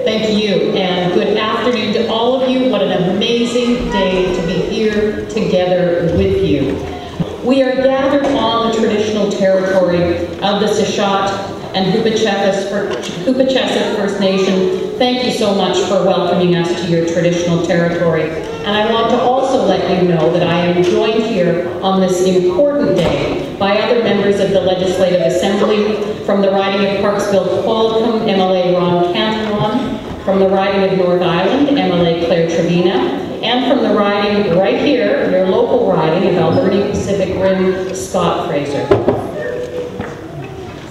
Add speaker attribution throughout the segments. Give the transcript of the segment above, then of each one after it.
Speaker 1: Thank you, and good afternoon to all of you. What an amazing day to be here together with you. We are gathered on the traditional territory of the Toquaht and Toquaht First Nation. Thank you so much for welcoming us to your traditional territory. And I want to also let you know that I am joined here on this important day by other members of the Legislative Assembly, from the riding of Parksville-Qualicum, MLA Ron Cantelon, from the riding of North Island, MLA Claire Trevina, and from the riding right here, your local riding of Alberni Pacific Rim, Scott Fraser.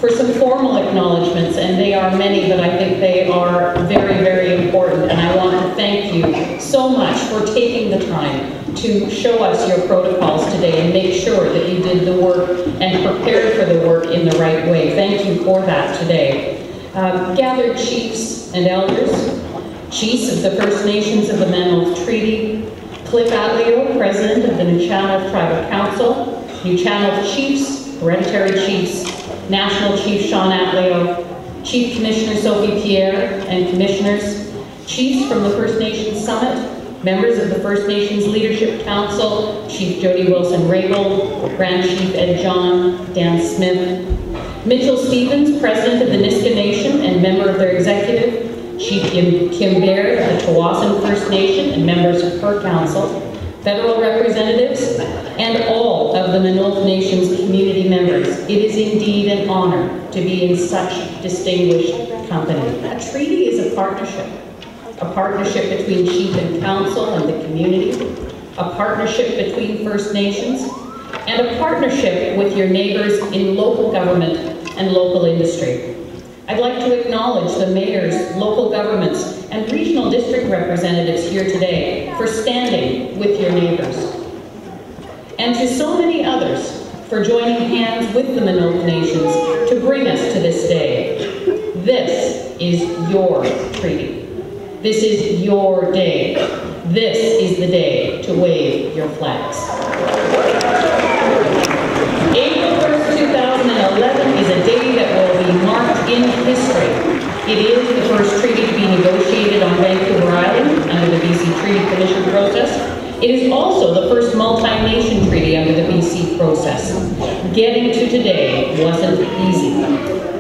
Speaker 1: For some formal acknowledgements, and they are many, but I think they are very, very important, and I want to thank you so much for taking the time to show us your protocols today and make sure that you did the work and prepared for the work in the right way. Thank you for that today. Gathered chiefs and elders, chiefs of the First Nations of the Maa-nulth Treaty, Cliff Atleo, President of the Maa-nulth Tribal Council, Maa-nulth Chiefs, Hereditary Chiefs, National Chief Sean Atleo, Chief Commissioner Sophie Pierre, and Commissioners, chiefs from the First Nations Summit, members of the First Nations Leadership Council, Chief Jody Wilson-Raygold, Grand Chief Ed John, Dan Smith, Mitchell Stevens, President of the Niska Nation and member of their executive, Chief Kim Baird of the Toquaht First Nation and members of her council, federal representatives, and all of the Maa-nulth Nation's community members. It is indeed an honor to be in such distinguished company. A treaty is a partnership between chief and council and the community, a partnership between First Nations, and a partnership with your neighbors in local government and local industry. I'd like to acknowledge the mayors, local governments, and regional district representatives here today for standing with your neighbors. And to so many others for joining hands with the Maa-nulth Nations to bring us to this day. This is your treaty. This is your day. This is the day to wave your flags. April 1st, 2011 is a day that will be marked in history. It is the first treaty to be negotiated on Vancouver Island under the BC Treaty Commission process. It is also the first multi-nation treaty under the BC process. Getting to today wasn't easy.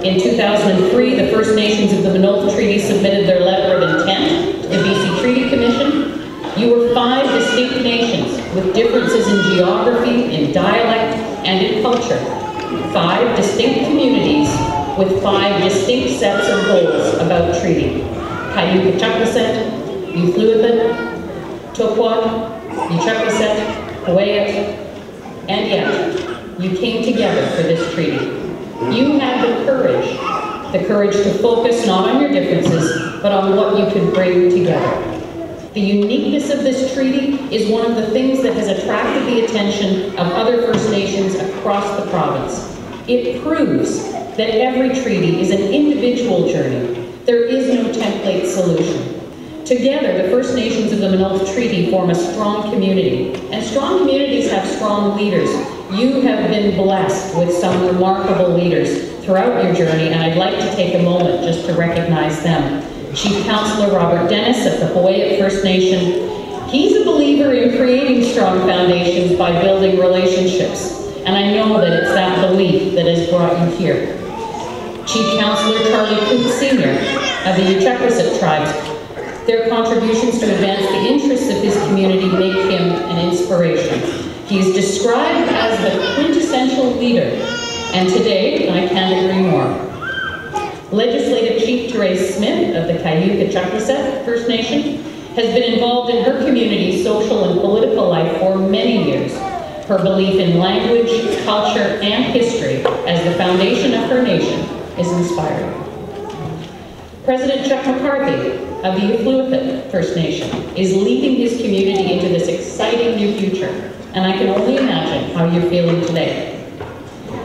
Speaker 1: In 2003, the First Nations of the Maa-nulth Treaty submitted their letter of intent to the BC Treaty Commission. You were 5 distinct nations with differences in geography, in dialect, and in culture. 5 distinct communities with 5 distinct sets of goals about treaty. Cayuga-Chuckwaset, Maa-nulth, Toquaht, Maa-nulth, Toquaht, and yet you came together for this treaty. You had the courage to focus not on your differences, but on what you could bring together. The uniqueness of this treaty is one of the things that has attracted the attention of other First Nations across the province. It proves that every treaty is an individual journey. There is no template solution. Together, the First Nations of the Maa-nulth Treaty form a strong community, and strong communities have strong leaders. You have been blessed with some remarkable leaders throughout your journey, and I'd like to take a moment just to recognize them. Chief Councillor Robert Dennis of the Toquaht First Nation. He's a believer in creating strong foundations by building relationships, and I know that it's that belief that has brought you here. Chief Councillor Charlie Coote Sr. of the Maa-nulth tribes. Their contributions to advance the interests of his community make him an inspiration. He is described as the quintessential leader, and today I can't agree more. Legislative Chief Therese Smith of the Cayuga-Chuckwaset First Nation has been involved in her community's social and political life for many years. Her belief in language, culture, and history as the foundation of her nation is inspiring. President Chuck McCarthy of the Maa-nulth First Nation is leading his community into this exciting new future, and I can only imagine how you're feeling today.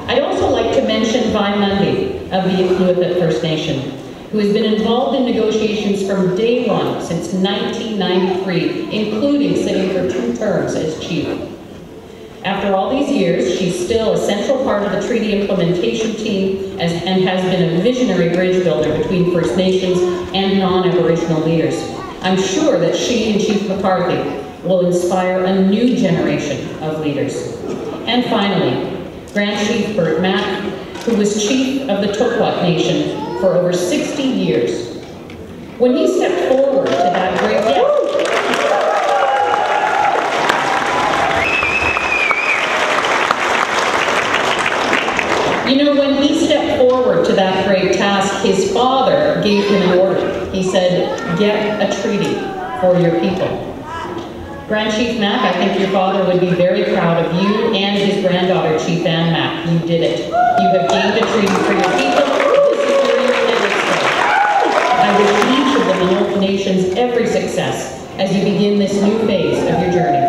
Speaker 1: I'd also like to mention Vi Mundy of the Maa-nulth First Nation, who has been involved in negotiations from day one since 1993, including sitting for 2 terms as chief. After all these years, she's still a central part of the treaty implementation team and has been a visionary bridge builder between First Nations and non-Aboriginal leaders. I'm sure that she and Chief McCarthy will inspire a new generation of leaders. And finally, Grand Chief Bert Mack, who was chief of the Toquaht Nation for over 60 years. When he stepped forward to that great when he stepped forward to that great task, his father gave him an order. He said, "Get a treaty for your people." Grand Chief Mack, I think your father would be very proud of you and his granddaughter, Chief Ann Mack. You did it. You have gained a treaty for your people. This is where your legacy goes. I wish each of the Maa-nulth nations every success as you begin this new phase of your journey.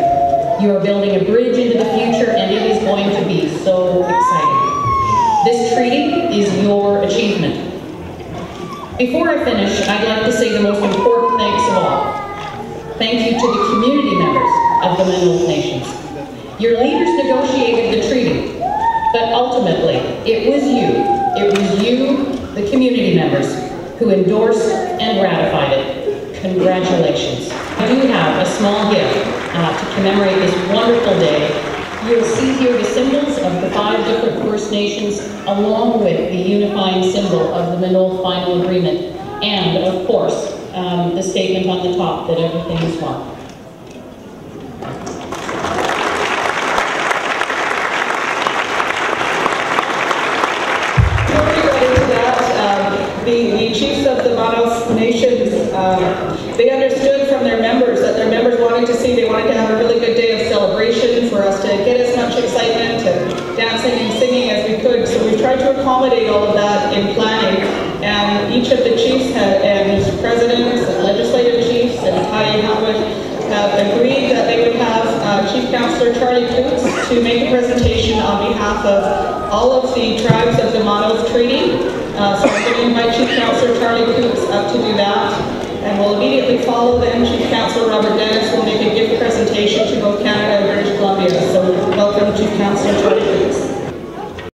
Speaker 1: You are building a bridge into the future, and it is going to be so exciting. This treaty is your achievement. Before I finish, I'd like to say the most important thanks of all. Thank you to the community members of the Maa-nulth Nations. Your leaders negotiated the treaty, but ultimately, it was you, the community members, who endorsed and ratified it. Congratulations. I do have a small gift to commemorate this wonderful day. You'll see here the symbols of the 5 different First Nations, along with the unifying symbol of the Maa-nulth Final Agreement, and, of course, the statement on the top that everything is one.
Speaker 2: Before we got into that, the chiefs of the Maa-nulth Nations, they understood from their members that their members wanted to have a really good day of celebration for us to get as much excitement and dancing and singing as we could. So we've tried to accommodate all of that in planning. And each of the chiefs and presidents and legislative chiefs and have agreed that they would have Chief Councillor Charlie Coots to make a presentation on behalf of all of the tribes of the Maa-nulth Treaty. So I'm going to invite Chief Councillor Charlie Coots up to do that. And we'll immediately follow then Chief Councillor Robert